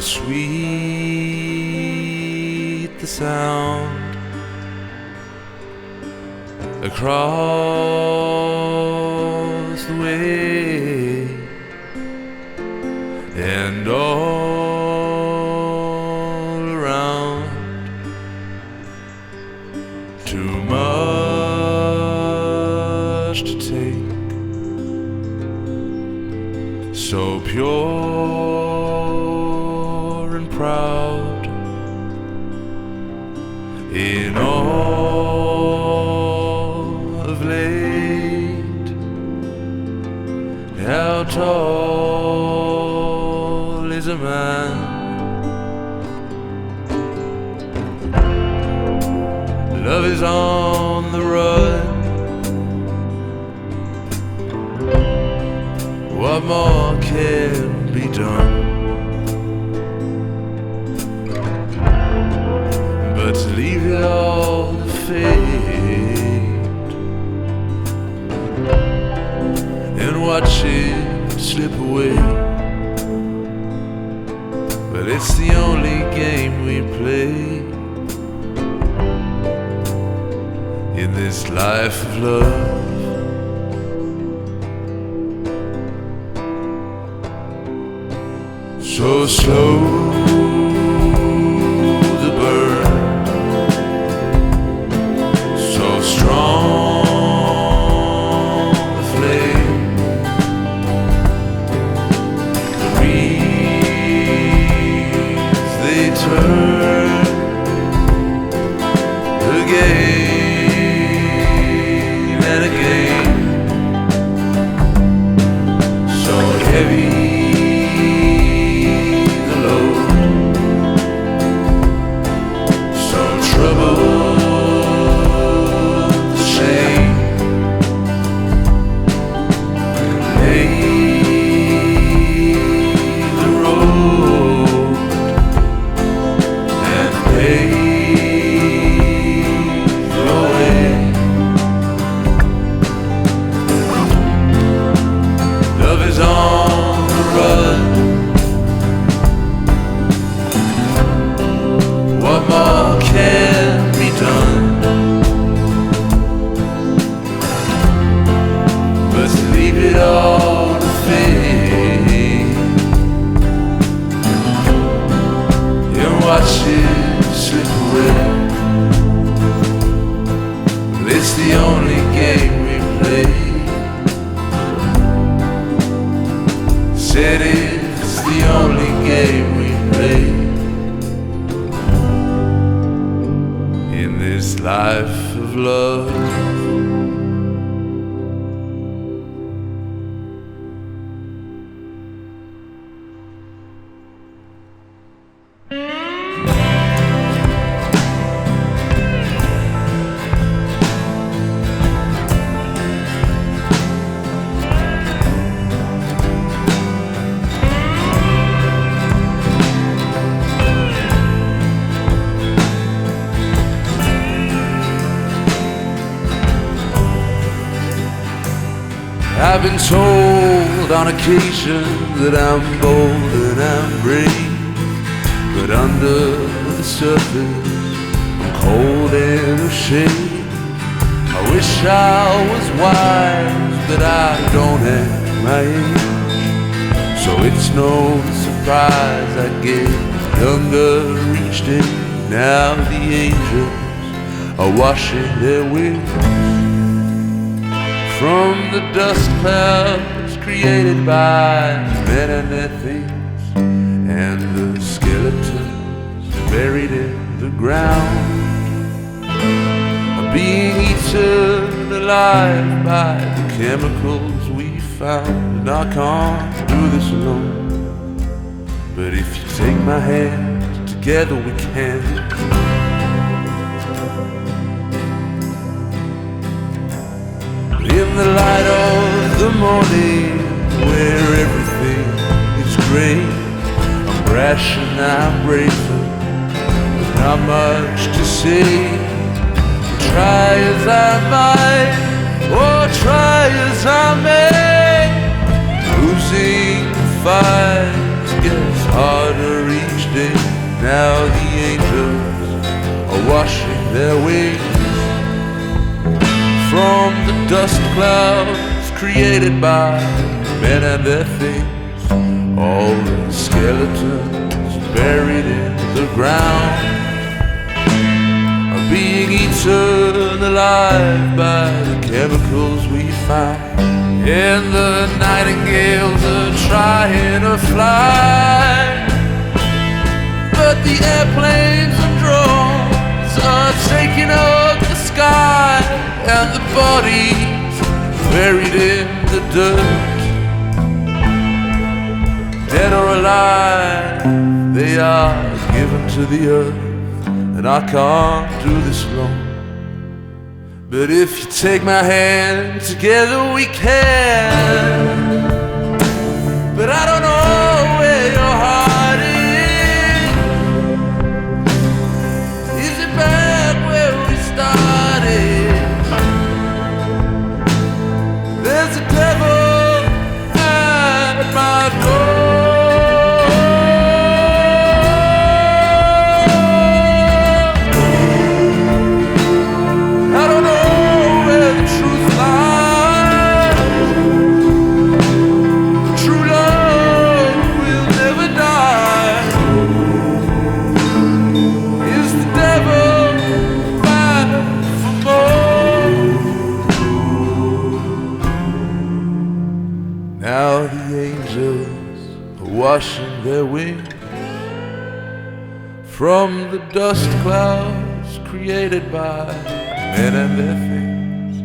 sweet the sound across the way, and all around. Too much to take, so pure and proud in all of late. How tall is a man? Love is on the run. What more can be done but to leave it all to fate and watch it slip away? But it's the only game we play in this life of love. So slow the burn, so strong the flame. The reeds they turn again and again. So heavy it's the only game we play. Said it's the only game we play in this life of love. I've been told on occasion that I'm bold and I'm brave, but under the surface I'm cold and ashamed. I wish I was wise, but I don't have my age. So it's no surprise I get younger each day. Now the angels are washing their wings from the dust clouds created by men and their things, and the skeletons buried in the ground are being eaten alive by the chemicals we found. And I can't do this alone, but if you take my hand, together we can. In the light of the morning, where everything is great, I'm brash and I'm bracing, but not much to say. Try as I might, or try as I may, losing the fight gets harder each Now the angels are washing their wings from the dust clouds created by men and their things. All the skeletons buried in the ground are being eaten alive by the chemicals we found. And the nightingales are trying to fly, but the airplanes and drones are taking up the sky, and the bodies buried in the dirt, dead or alive, they are given to the earth. And I can't do this alone, but if you take my hand, together we can. But I don't know where your heart is. Is it back where we started? There's a devil at my door. Now the angels are washing their wings from the dust clouds created by men and their things,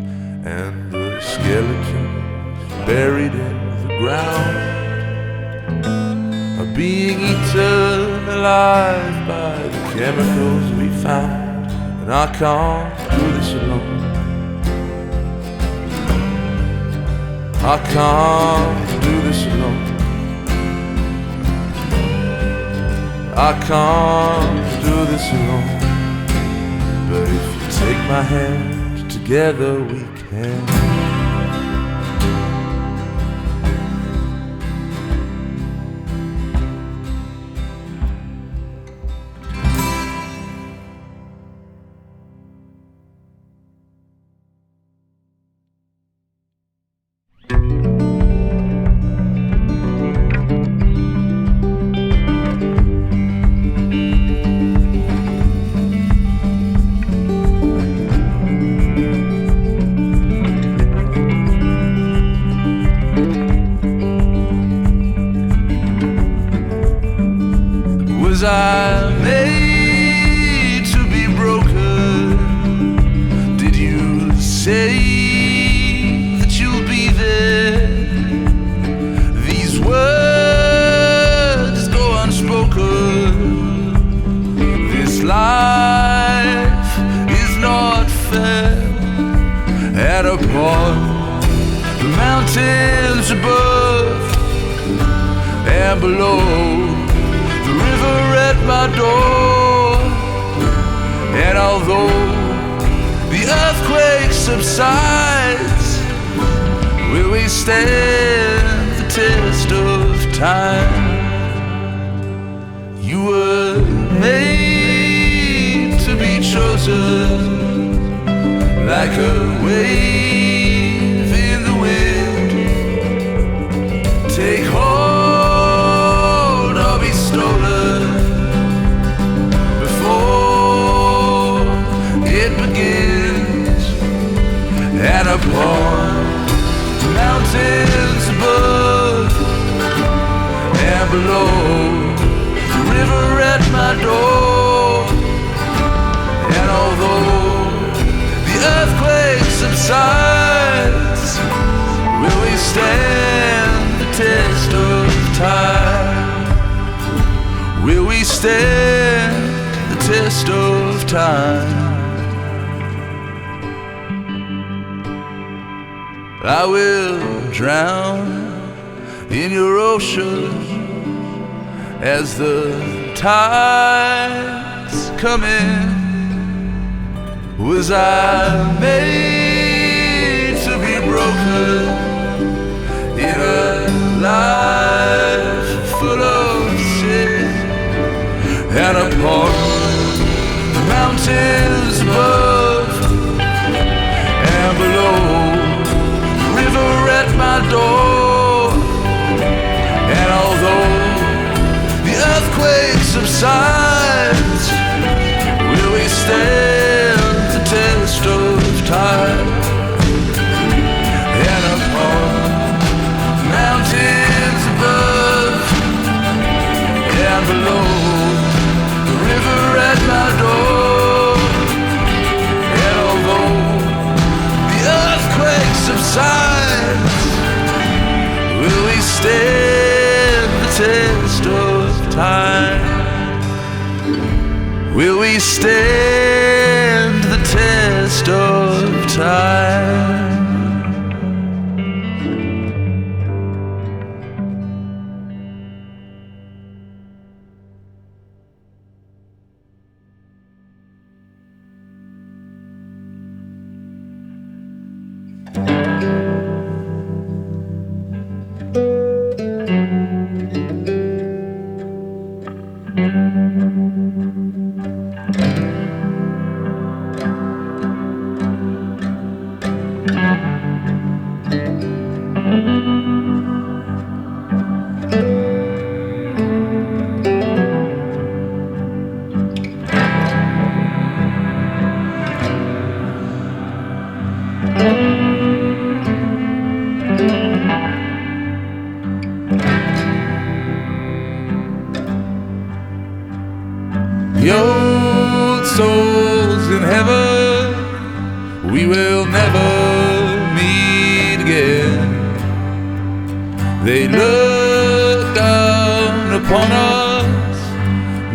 and the skeletons buried in the ground are being eaten alive by the chemicals we found. And I can't do this alone. I can't do this alone. I can't do this alone. But if you take my hand, together we can. Was I made to be broken? Did you say that you'll be there? These words go unspoken. This life is not fair. And upon the mountains above and below, the river at my door, and although the earthquake subsides, will we stand the test of time? You were made to be chosen, like a wave in the wind. Take hold or be stolen before it begins. And upon the mountains above and below, the river at my door, and although the earthquake subsides, will we stand the test of time? Will we stand the test of time? I will drown in your ocean as the tides come in. Was I made to be broken in a life full of sin? and upon the mountains above and below, the river at my door. And although the earthquake subsides, will we stand the test of time? And upon mountains above and below, the river at my door. And although the earthquake subsides, will we stand the test of time? Will we stand the test of time? The old souls in heaven, we will never meet again. They look down upon us,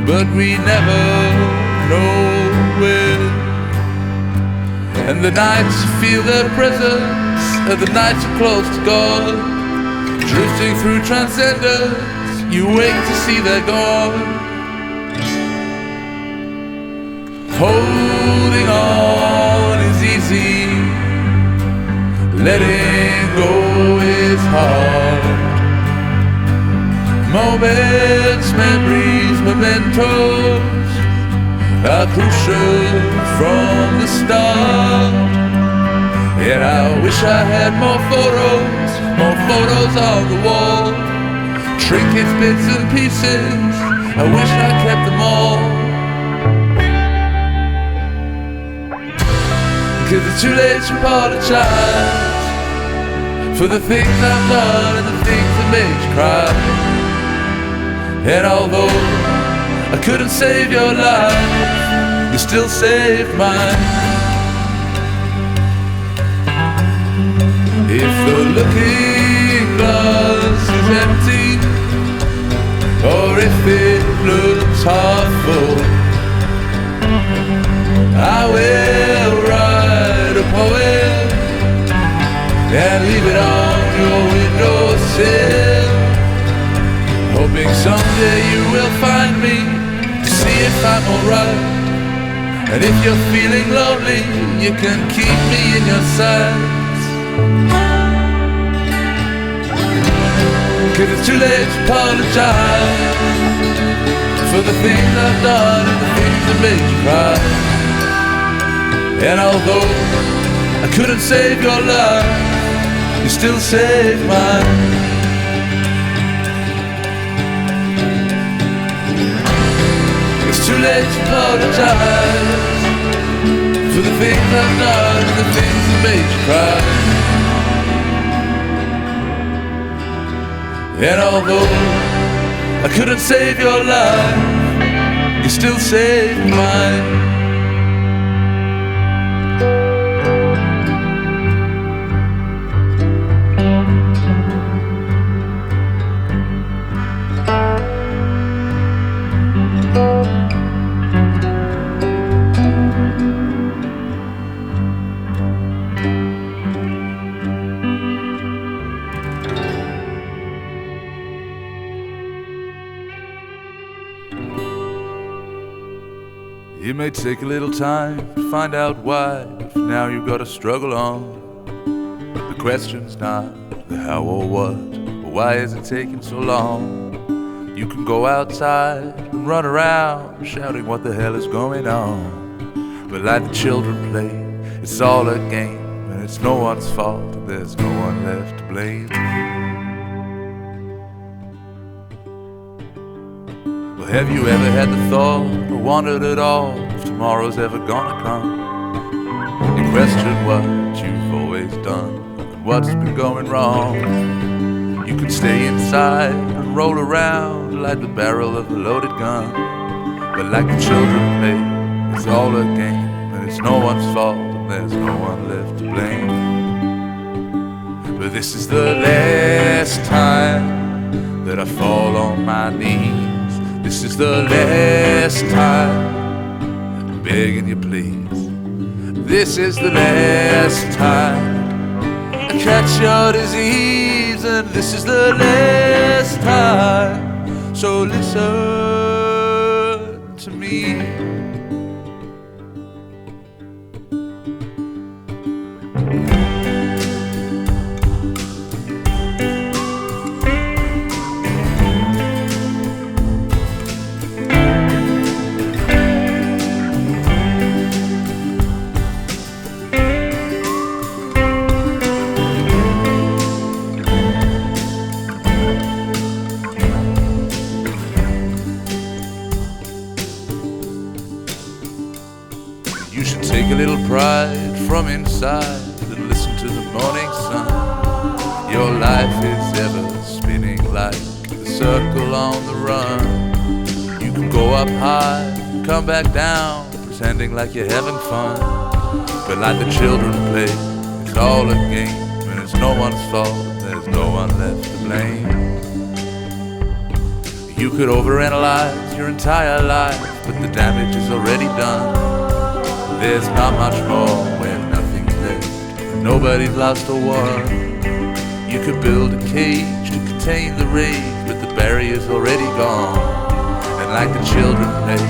but we never know when. And the nights you feel their presence, and the nights you're close to God, drifting through transcendence, you wake to see they're gone. Holding on is easy, letting go is hard. Moments, memories, mementos are crucial from the start. And I wish I had more photos on the wall. Trinkets, bits and pieces, I wish I kept them all. 'Cause it's too late to apologize for the things I've done and the things that made you cry. And although I couldn't save your life, you still saved mine. If the looking glass is empty, or if it looks half full, I will write a poem and leave it on your windowsill, hoping someday you will find me to see if I'm alright. And if you're feeling lonely, you can keep me in your sights. 'Cause it's too late to apologize for the things I've done and the things that made you cry. And although I couldn't save your life, you still saved mine. It's too late to apologize for the things I've done and the things that made you cry. And although I couldn't save your life, you still saved mine. It may take a little time to find out why, but for now you've got to struggle on. The question's not the how or what, but why is it taking so long? You can go outside and and run around shouting what the hell is going on. But like the children play, it's all a game, and it's no one's fault, and there's no one left to blame. Well, have you ever had the thought, or wondered at all, if tomorrow's ever gonna come? You question what you've always done, and what's been going wrong. You can stay inside and roll around like the barrel of a loaded gun. But like the children play, it's all a game, and it's no one's fault, and there's no one left to blame. But this is the last time that I fall on my knees. This is the last time I'm begging you please. This is the last time I catch your disease, and this is the last time, so listen to me. You should take a little pride from inside and listen to the morning sun. Your life is ever spinning like the circle on the run. You can go up high, come back down, pretending like you're having fun. But like the children play, it's all a game, and it's no one's fault, there's no one left to blame. You could overanalyze your entire life, but the damage is already done. There's not much more when nothing's left, nobody's lost or won. You could build a cage to contain the rage, but the barrier's already gone. And like the children play,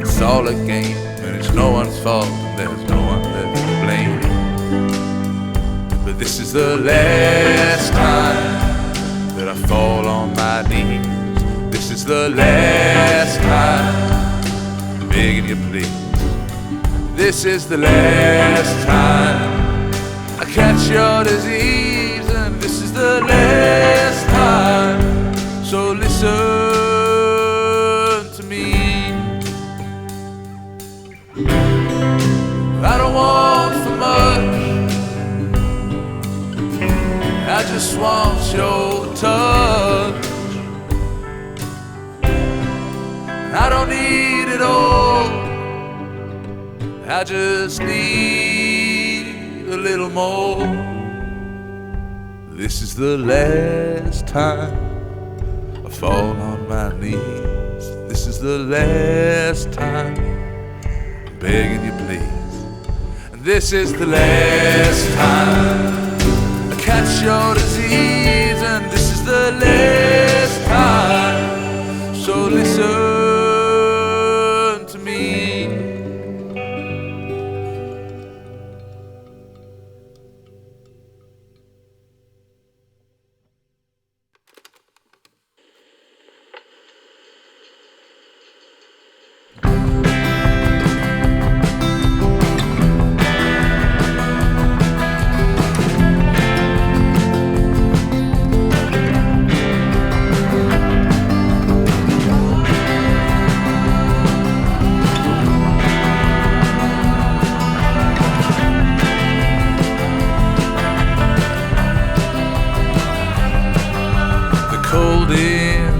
it's all a game, and it's no one's fault, and there's no one left to blame. But this is the last time that I fall on my knees. This is the last time I'm begging you please. This is the last time I catch your disease, and this is the last time, so listen to me. I don't want for much, I just want your touch. I don't need it all, I just need a little more. This is the last time I fall on my knees. This is the last time I'm begging you please. And this is the last time I catch your disease, and this is the last time, so listen to me.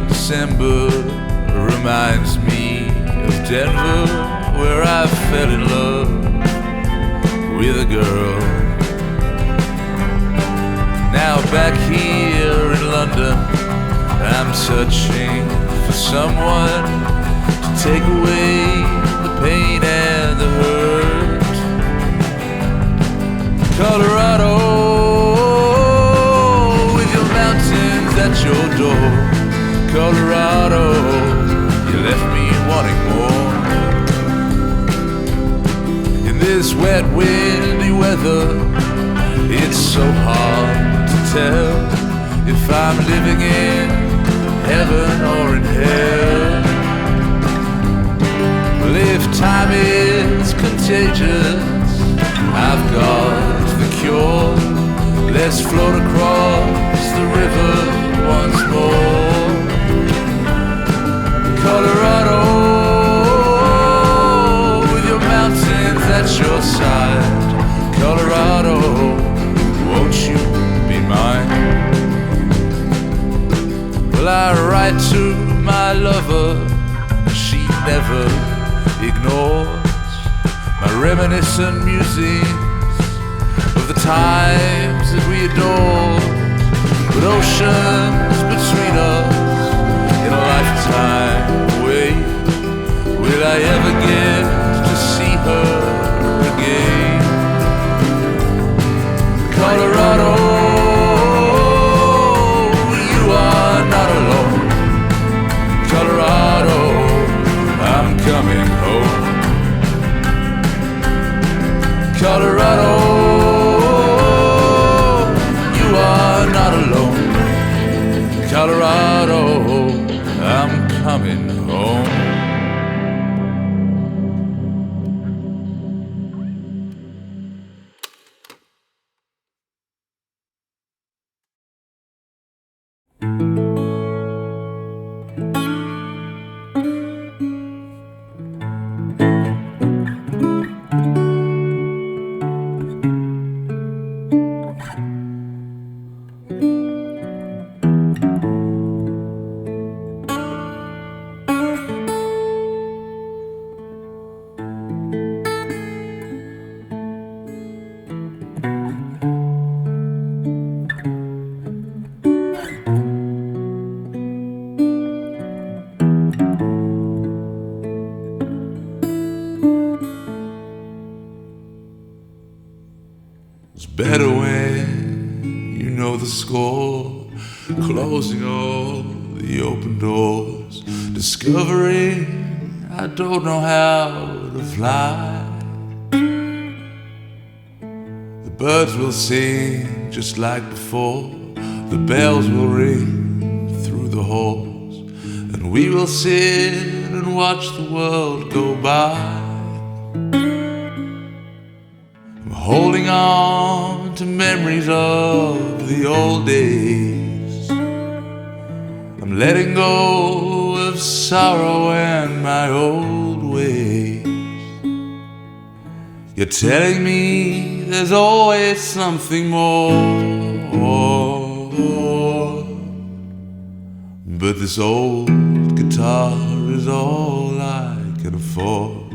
December reminds me of Denver, where I fell in love with a girl. Now back here in London, I'm searching for someone to take away the pain and the hurt. Colorado, with your mountains at your door. Colorado, you left me wanting more. In this wet, windy weather, it's so hard to tell if I'm living in heaven or in hell. time is contagious, I've got the cure. Let's float across the river once more. Colorado, with your mountains at your side. Colorado, won't you be mine? Well, I write to my lover, she never ignores my reminiscent musings of the times that we adored. But oceans between us in a lifetime away, will I ever get to see her again? Colorado, you are not alone. Colorado, I'm coming home. Colorado, you are not alone. Colorado, I'm coming home. It's better when you know the score, closing all the open doors, discovering I don't know how to fly. The birds will sing just like before, the bells will ring through the halls, and we will sit and watch the world go by. Holding on to memories of the old days, I'm letting go of sorrow and my old ways. You're telling me there's always something more, but this old guitar is all I can afford.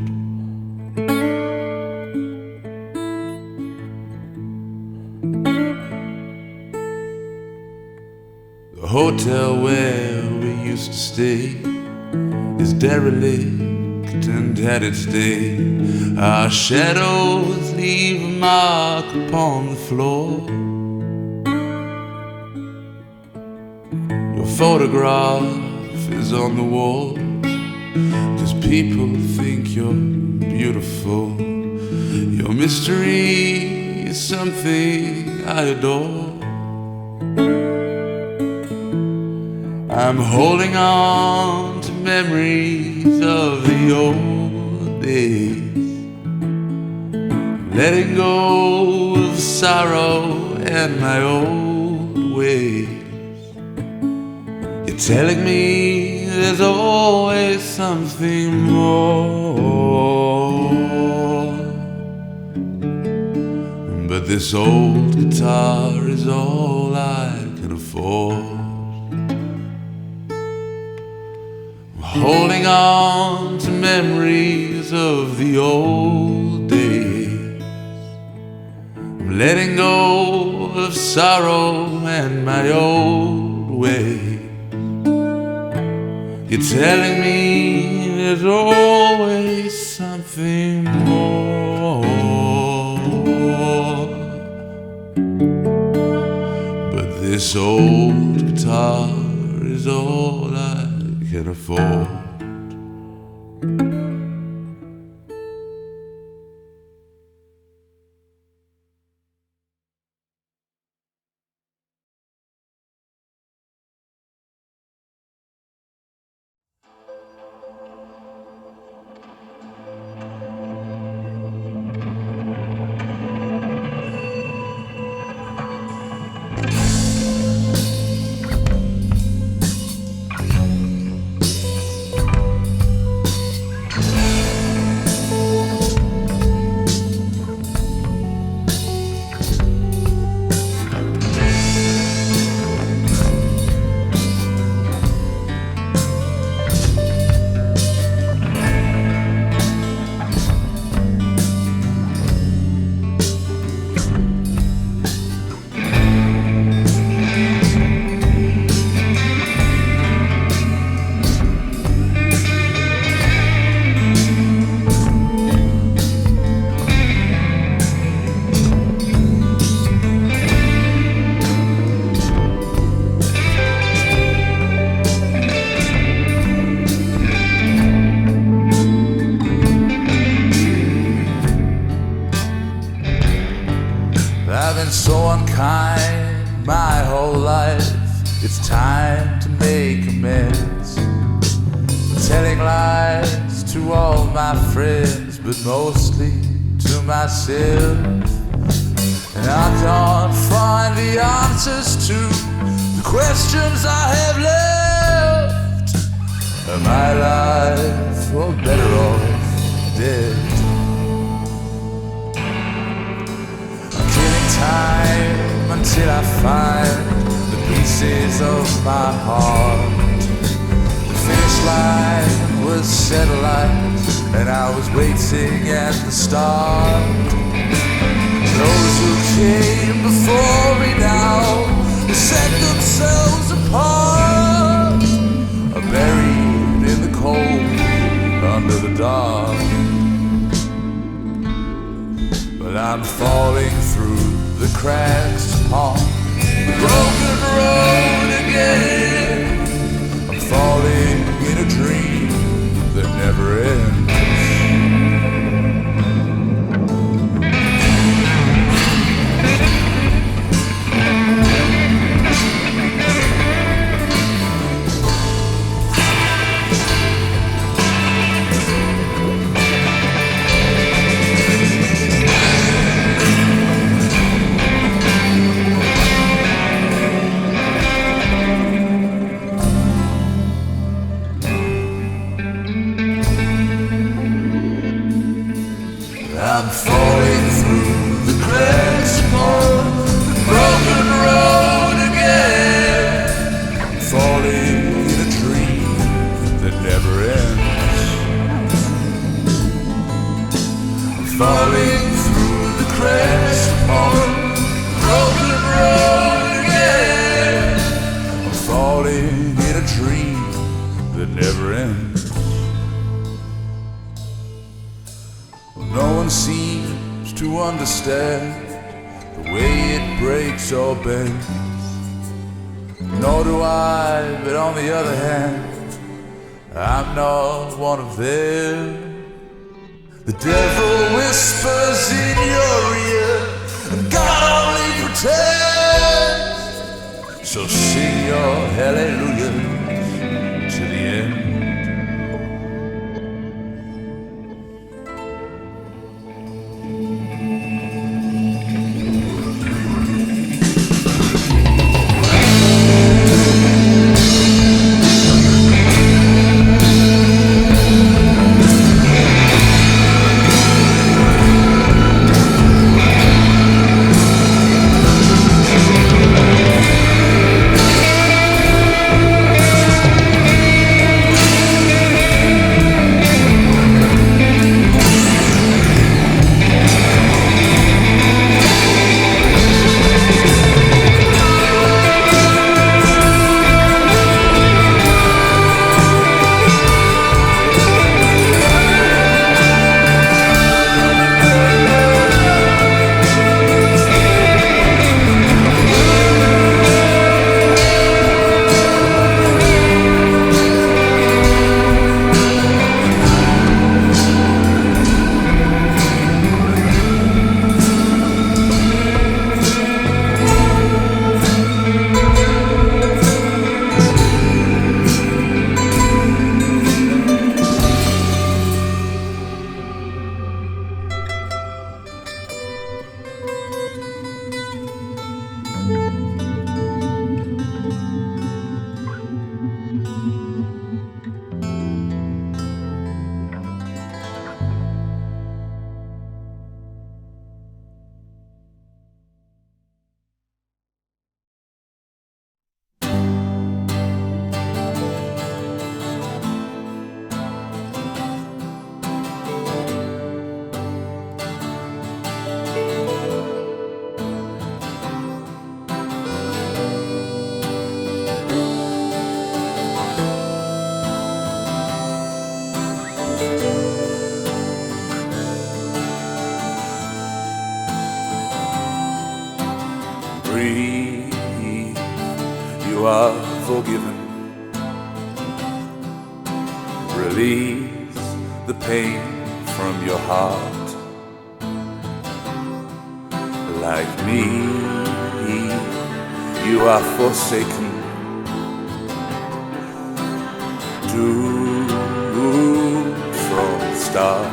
The hotel where we used to stay is derelict and at its day. Our shadows leave a mark upon the floor. Your photograph is on the wall, 'cause people think you're beautiful. Your mystery is something I adore. I'm holding on to memories of the old days, letting go of sorrow and my old ways. You're telling me there's always something more, but this old guitar is all I can afford. Holding on to memories of the old days, I'm letting go of sorrow and my old ways. You're telling me there's always something more, but this old guitar is all I can afford. so unkind my whole life. It's time to make amends. Telling lies to all my friends, but mostly to myself. And I can't find the answers to the questions I have left. Am I alive or better off dead? I'm killing time until I find the pieces of my heart. The finish line was set alight, and I was waiting at the start. Those who came before me now will set themselves apart, are buried in the cold under the dark. But I'm falling through the cracks upon the broken road again. I'm falling in a dream that never ends. I'm falling through the cracks upon the broken road again. I'm falling in a dream that never ends. I'm falling through the cracks upon the broken road again. I'm falling in a dream that never ends. No one seems to understand the way it breaks or bends. Nor do I, but on the other hand, I'm not one of them. The devil whispers in your ear, and God only pretends. So sing your hallelujahs to the end. you are forgiven. Release the pain from your heart. like me, you are forsaken, doomed from the start.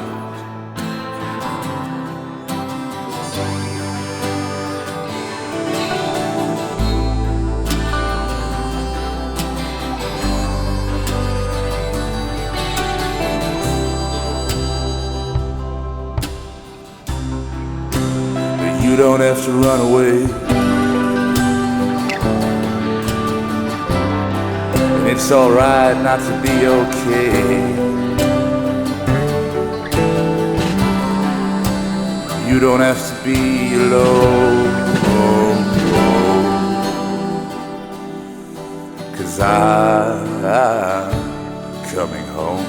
You don't have to run away, and it's alright not to be okay. You don't have to be alone, 'cause I'm coming home.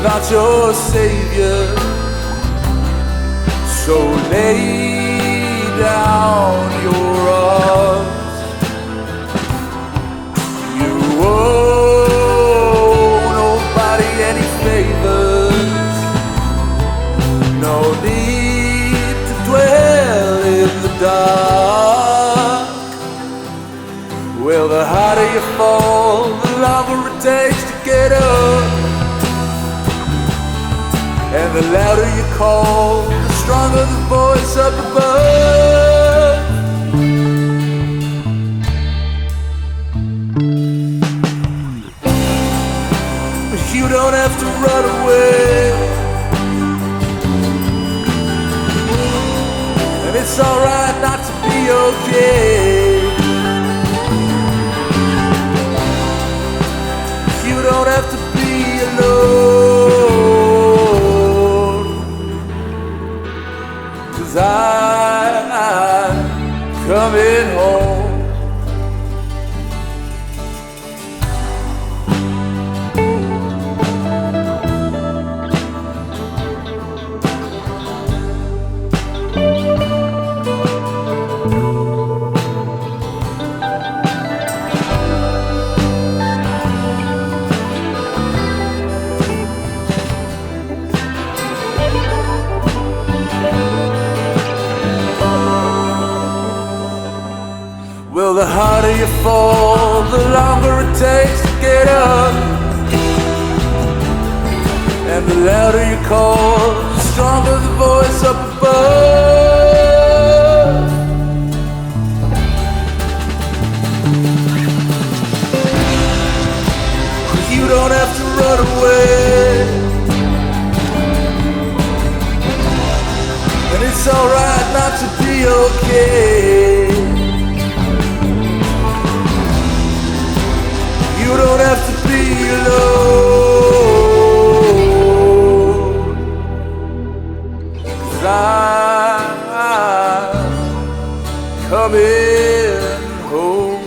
Not your savior, so lay down your arms. You owe nobody any favors, no need to dwell in the dark. Well, the harder you fall, the longer it takes to get up. And the louder you call, the stronger the voice up above. But you don't have to run away, and it's alright not to be okay. You don't have to be alone, I'm coming home. Well, the harder you fall, the longer it takes to get up. And the louder you call, the stronger the voice up above. You don't have to run away, and it's alright not to be okay. You don't have to be alone, 'cause I'm coming home.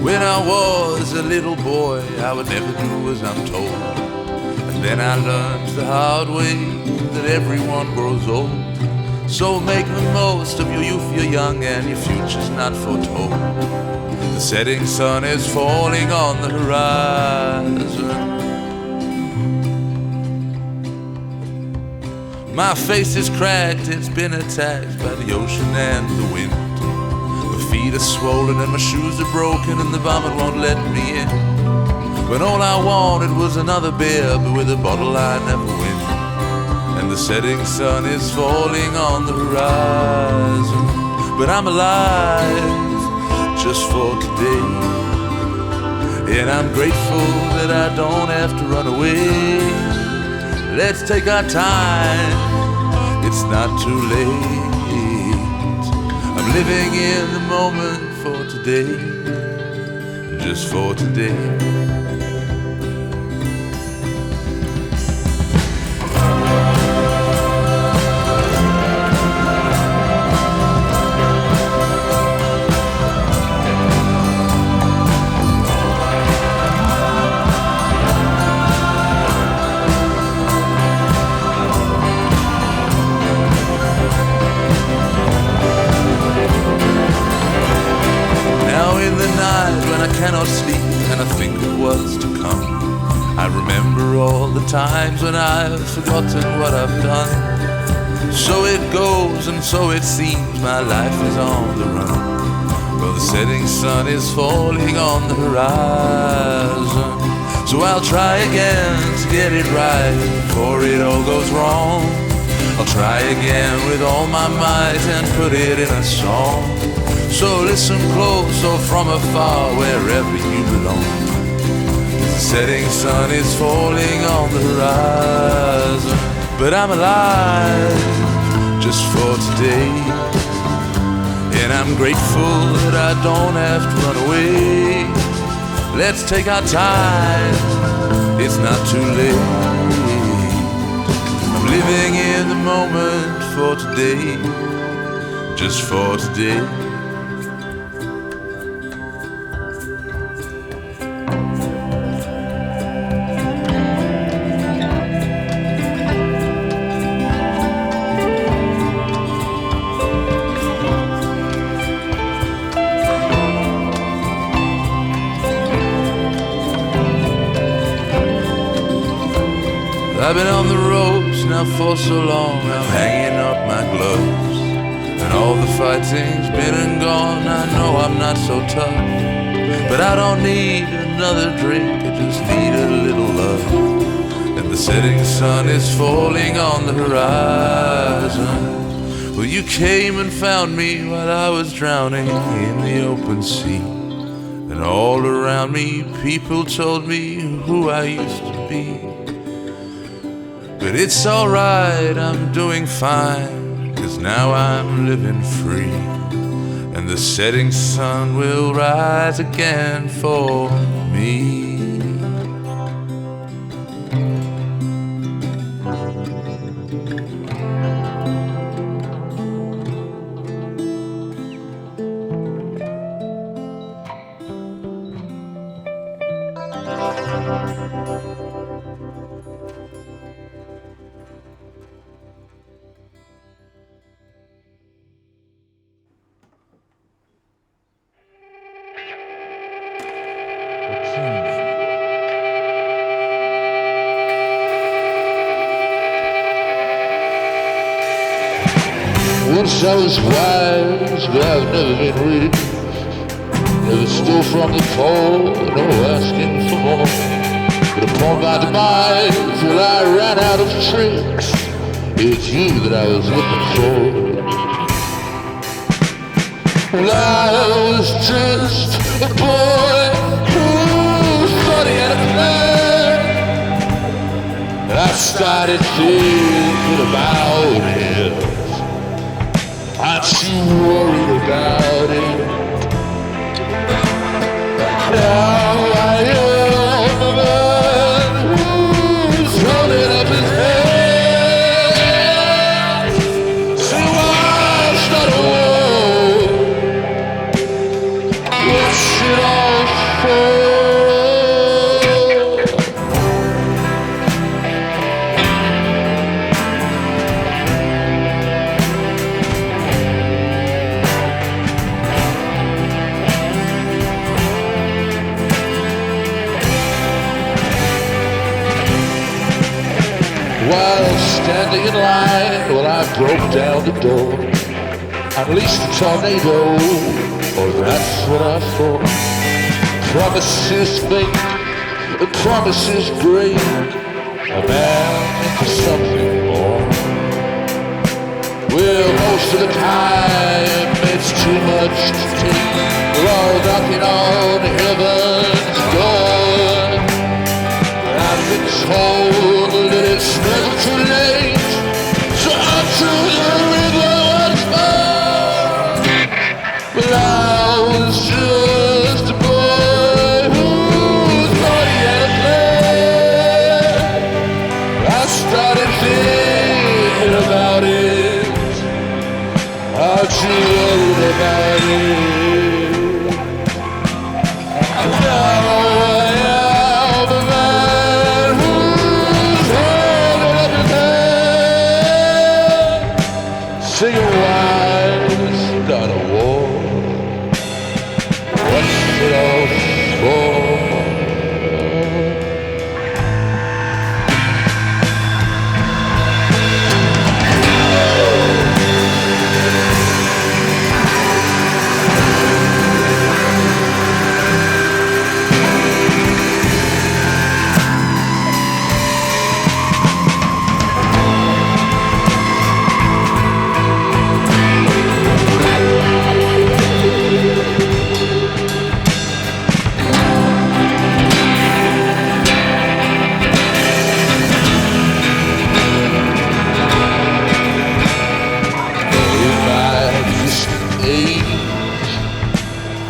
When I was a little boy, I would never do as I'm told. And then I learned the hard way that everyone grows old. So make the most of your youth, you're young, and your future's not foretold. The setting sun is falling on the horizon. My face is cracked, it's been attacked by the ocean and the wind. My feet are swollen and my shoes are broken, and the vomit won't let me in. When all I wanted was another beer, but with a bottle I never win. And the setting sun is falling on the horizon, but I'm alive just for today. And I'm grateful that I don't have to run away. Let's take our time, it's not too late. I'm living in the moment for today, just for today. I cannot sleep and I think of what's to come. I remember all the times when I've forgotten what I've done. So it goes and so it seems my life is on the run. Well, the setting sun is falling on the horizon. So I'll try again to get it right before it all goes wrong. I'll try again with all my might and put it in a song. So listen close or from afar, wherever you belong. The setting sun is falling on the horizon. But I'm alive just for today, and I'm grateful that I don't have to run away. Let's take our time, it's not too late. I'm living in the moment for today, just for today. I've been on the ropes now for so long, I'm hanging up my gloves. And all the fighting's been and gone, I know I'm not so tough. But I don't need another drink, I just need a little love. And the setting sun is falling on the horizon. Well, you came and found me while I was drowning in the open sea. And all around me people told me who I used to be. But it's alright, I'm doing fine, 'cause now I'm living free. And the setting sun will rise again for me. Once I was wise, but I've never been rich. Never stole from the poor, no asking for more. But upon my demise, till I ran out of tricks, it's you that I was looking for. Well, I was just a boy who studied at a club, and I started thinking about it. I'm too worried about it. Now I am the man who's holding up his head. So I'll start a war. What's it all for? While standing in line, well, I broke down the door. Unleashed a tornado, oh, that's what I thought. Promises fake, and promises break. A man into something more. Well, most of the time, it's too much to take. We're all knocking on heaven's door. I've been told that it's never too late to enter the river once more.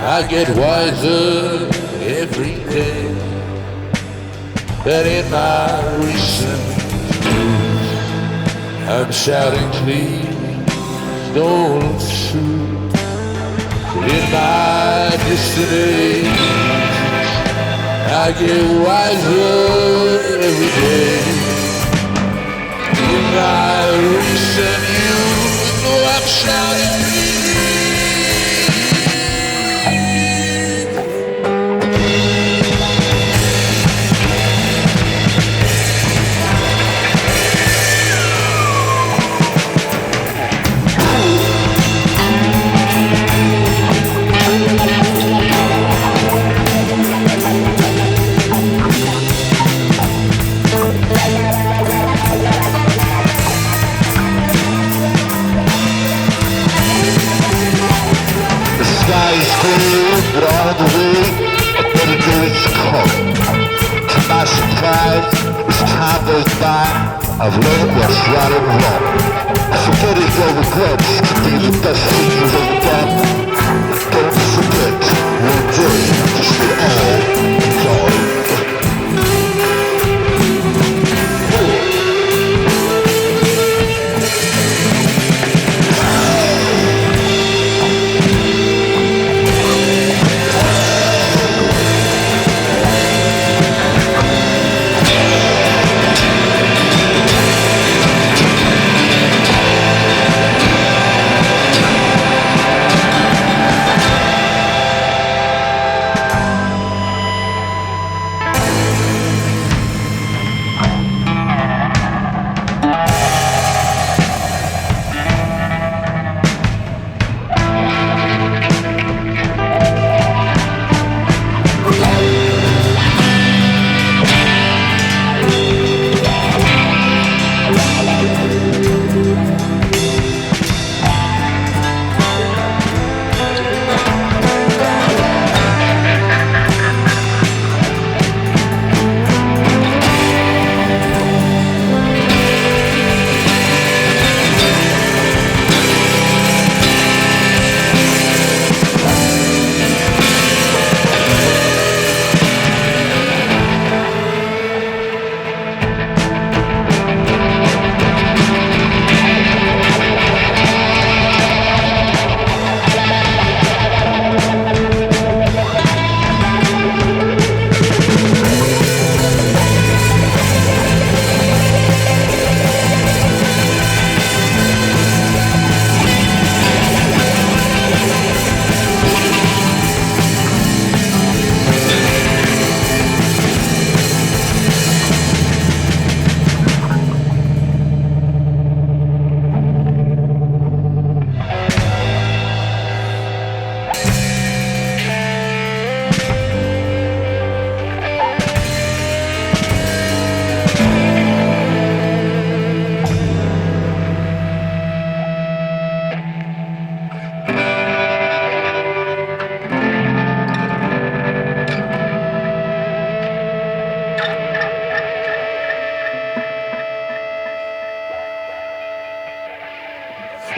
I get wiser every day, and in my recent news, I'm shouting please, don't shoot. In my distant age, I get wiser every day. In my recent youth, oh, I'm shouting please. But all the way, a better day is coming. To my surprise, as time goes by, I've learned what's right and wrong. Forgetting your regrets can be the best thing you've ever done. Don't forget, one day, just we're all gone.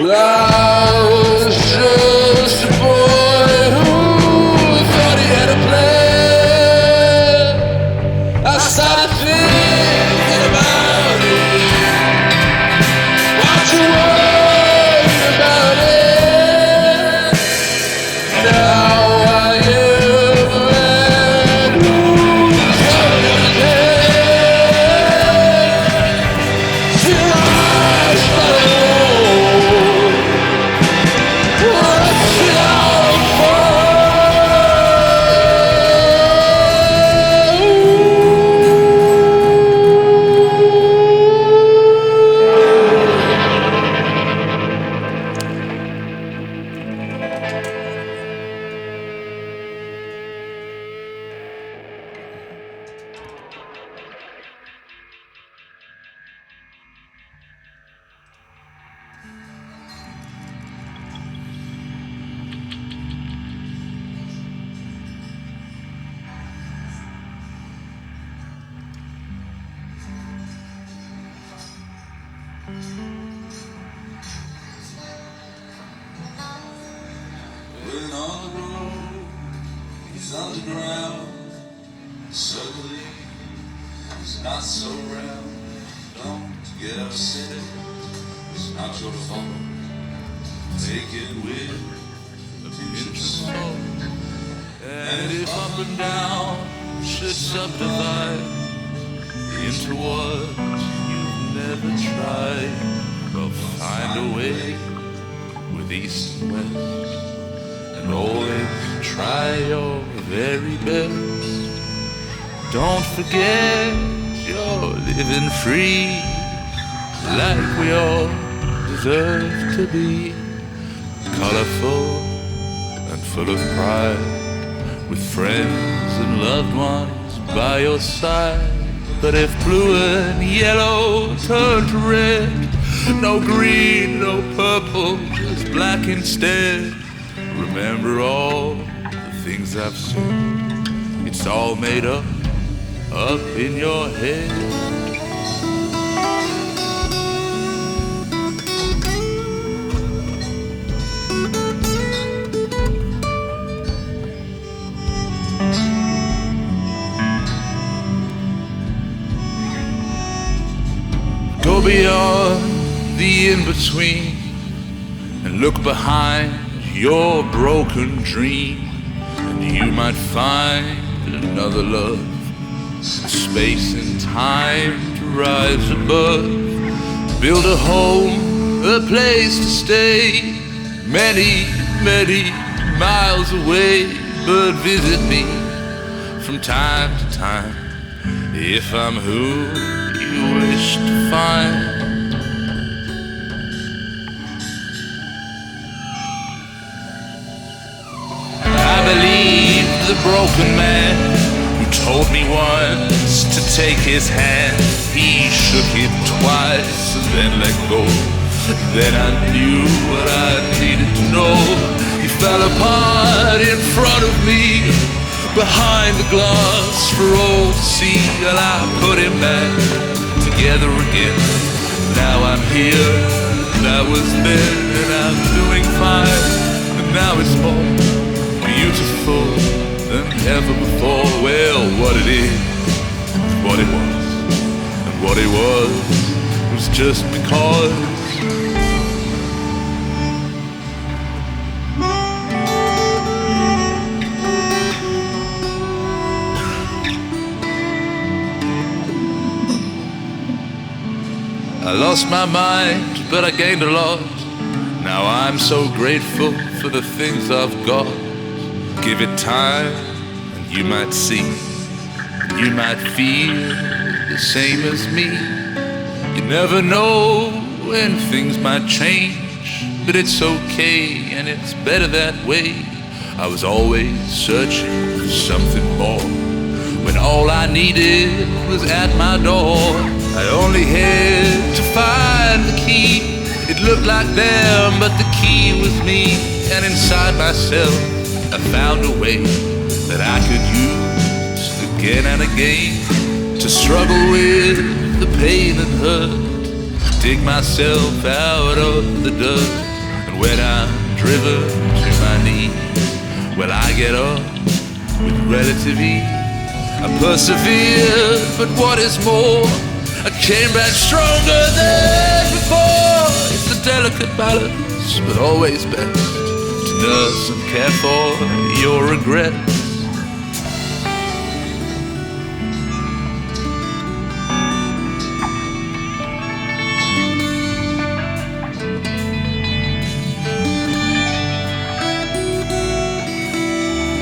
Well, I was just a boy who thought he had a plan. I started thinking about it. Not you worry about it. is underground. Suddenly, it's not so round. Don't get upset, it's not your fault. Take it with a pinch of salt. And if up and down should subdivide into what you've never tried, well, find a way with east and west, and always try your very best. Don't forget you're living free, like we all deserve to be. Colorful and full of pride, with friends and loved ones by your side. But if blue and yellow turn to red, no green, no purple, just black instead, remember all the things I've said. It's all made up in your head. Go beyond the in-between and look behind your broken dream, and you might find another love, space and time to rise above. Build a home, a place to stay, many, many miles away, but visit me from time to time if I'm who you wish to find. I believe the broken man who told me once to take his hand. He shook it twice and then let go. Then I knew what I needed to know. He fell apart in front of me, behind the glass for all to see, and I put him back together again. Now I'm here, and I was there, and I'm doing fine, and now it's more beautiful than ever before. Well, what it is, what it was, and what it was just because. I lost my mind, but I gained a lot. Now I'm so grateful for the things I've got. Give it time, and you might see. You might feel the same as me. You never know when things might change, but it's okay, and it's better that way. I was always searching for something more, when all I needed was at my door. I only had to find the key. It looked like them, but the key was me. And inside myself, I found a way that I could use again and again, to struggle with the pain and hurt, dig myself out of the dirt. And when I'm driven to my knees, well, I get up with relative ease. I persevere, but what is more, I came back stronger than before. It's a delicate balance, but always best to nurse and care for your regrets.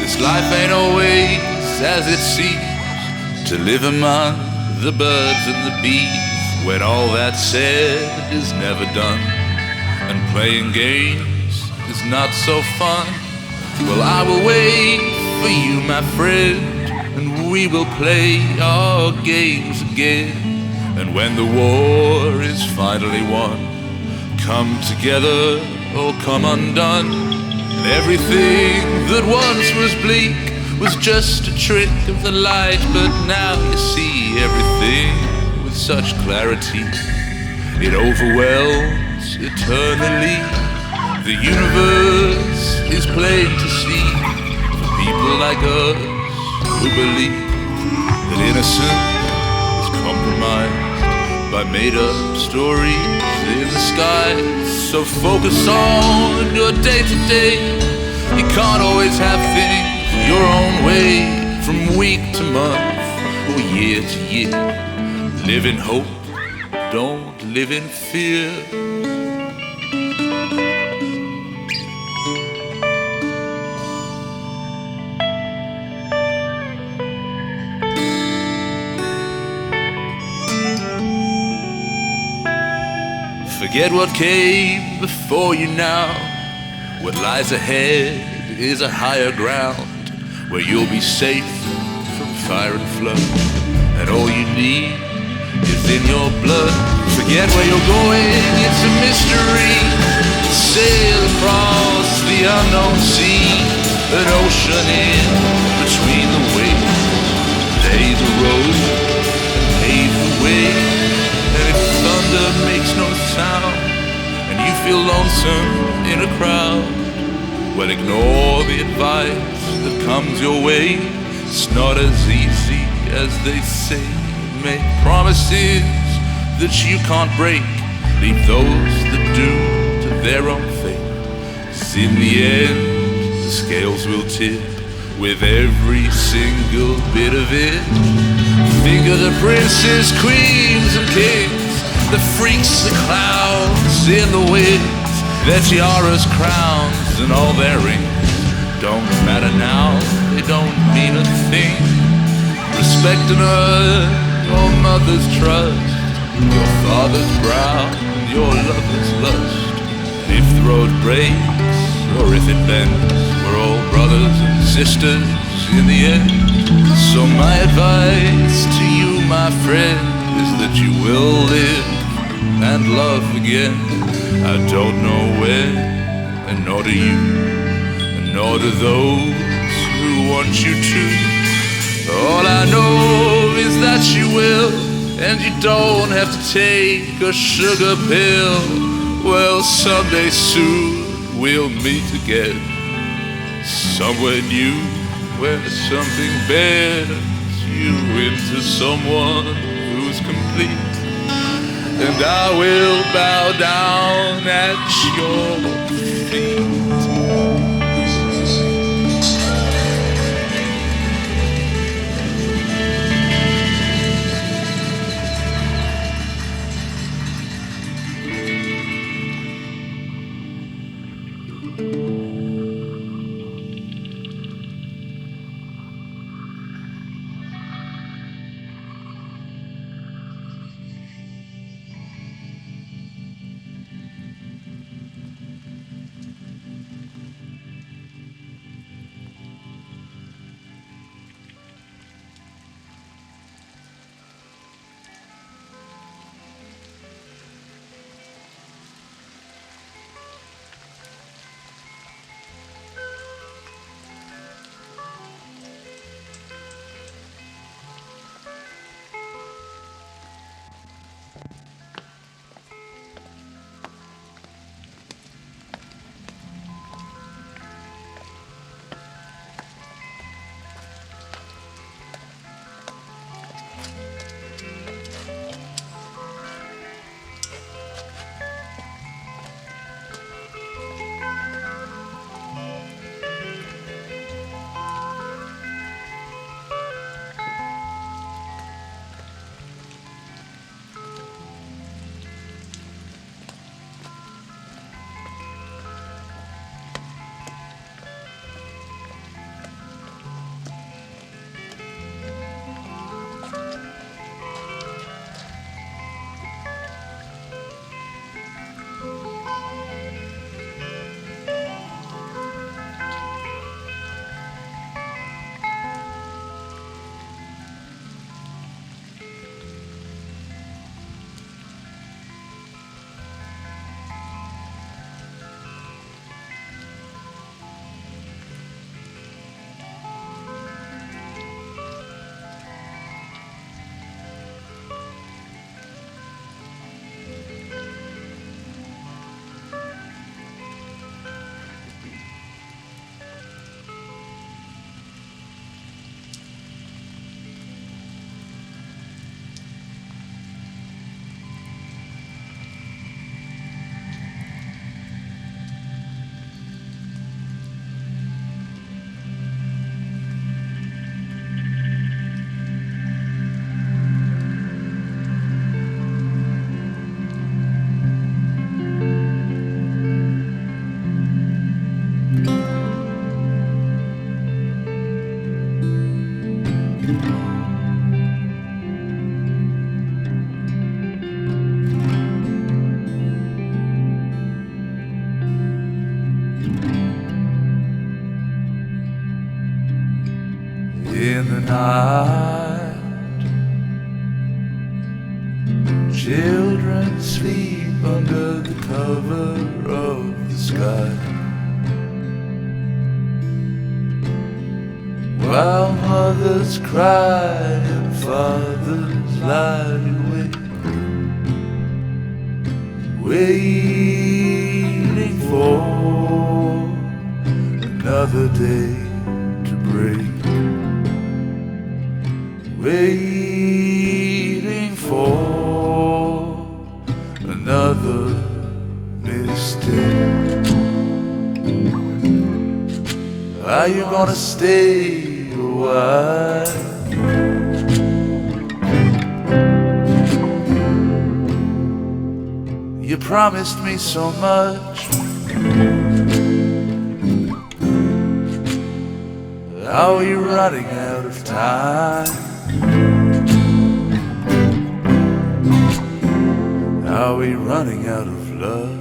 This life ain't always as it seems, to live among the birds and the bees, when all that's said is never done, and playing games is not so fun. Well, I will wait for you, my friend, and we will play our games again. And when the war is finally won, come together or come undone. And everything that once was bleak was just a trick of the light, but now you see everything with such clarity. It overwhelms eternally. The universe is plain to see for People like us who believe that innocence is compromised by made-up stories in the sky. So focus on your day-to-day. You can't always have things your own way. From week to month or year to year, live in hope, don't live in fear. Forget what came before you now. What lies ahead is a higher ground, where you'll be safe from fire and flood, and all you need is in your blood. Forget where you're going, it's a mystery. Sail across the unknown sea, an ocean in between the waves. Lay the road and pave the way. And if thunder makes no sound, and you feel lonesome in a crowd, well, ignore the advice that comes your way. It's not as easy as they say. Make promises that you can't break. Leave those that do to their own fate. 'Cause in the end, the scales will tip with every single bit of it. Think of the princes, queens, and kings, the freaks, the clouds in the wind, their tiaras, crowns, and all their rings. Don't matter now, they don't mean a thing. Respect and earn your mother's trust, your father's brow, and your lover's lust. If the road breaks, or if it bends, we're all brothers and sisters in the end. So my advice to you, my friend, is that you will live and love again. I don't know when, and nor do you, and nor do those who want you to. All I know is that you will, and you don't have to take a sugar pill. Well, someday soon we'll meet again, somewhere new, where something bears you into someone who's complete. And I will bow down at your feet. in the night. Children sleep under the cover of the sky, while mothers cry and fathers lie awake, waiting for another day to break, waiting for another mistake. Are you gonna stay a while? You promised me so much. Are we running out of time? Are we running out of love?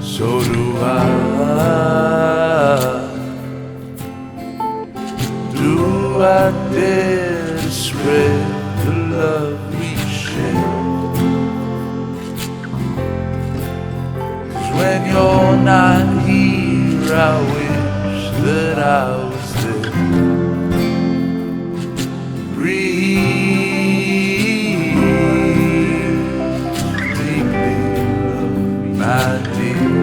So do I dare to spread the love we share? 'Cause when you're not here, I wish that I was there. Breathe deeply, my dear.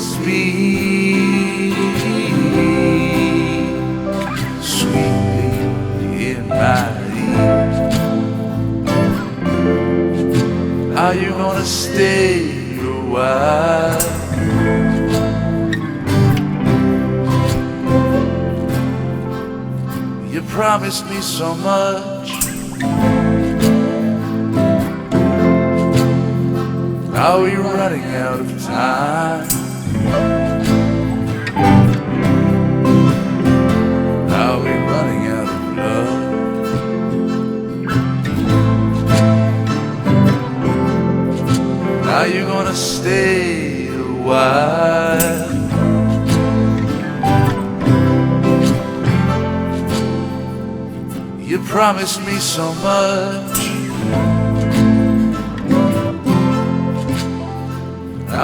Speak sweetly in my ear. Are you gonna stay a while? You promised me so much. Are we running out of time? Are we running out of love? Are you gonna stay a while? You promised me so much.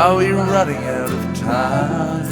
Are we running out of time?